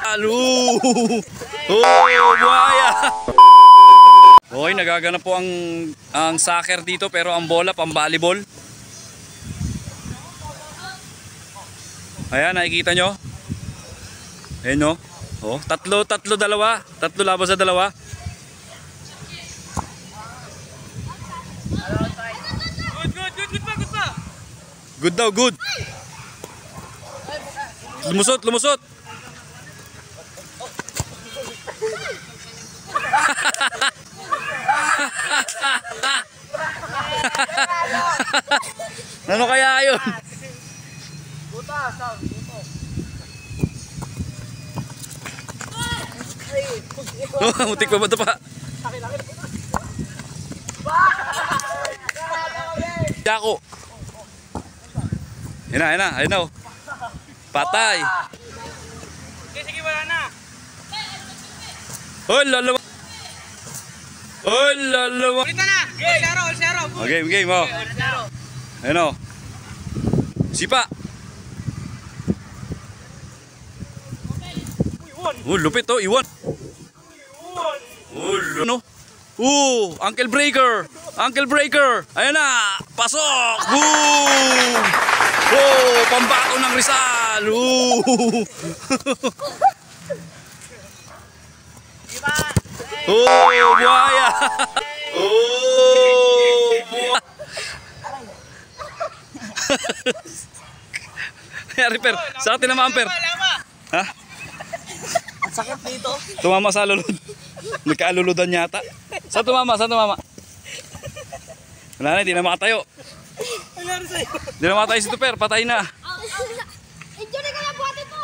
Alu! Oh, buhaya! Okay, nagaganap po ang soccer dito pero ang bola pang volleyball. Ayan, nakikita nyo? Ayan nyo? Oh, tatlo dalawa. Tatlo laban sa dalawa. Good daw, good. Lumusot. Ano kaya yun? Mutik pa ba ito pa? Jako. Ayun na. Patay. Sige, wala na. Oh, lalawa. Ulit na. All zero. Game oh. Ayun o. Sipa. Lupit to, iwan. Ano? Uncle Breaker. Ayun na, pasok. Boom! Pambato ng Rizal. Buhaya. Repair, sa atin naman amper. Ha? Ang sakit dito. Tumama sa lulod. Nagkaaluludan yata. Saan tumama? Wala na, hindi na makatayo. Hindi na makatayo si Tuper, patay na. Enjoy na kaya buhatin mo.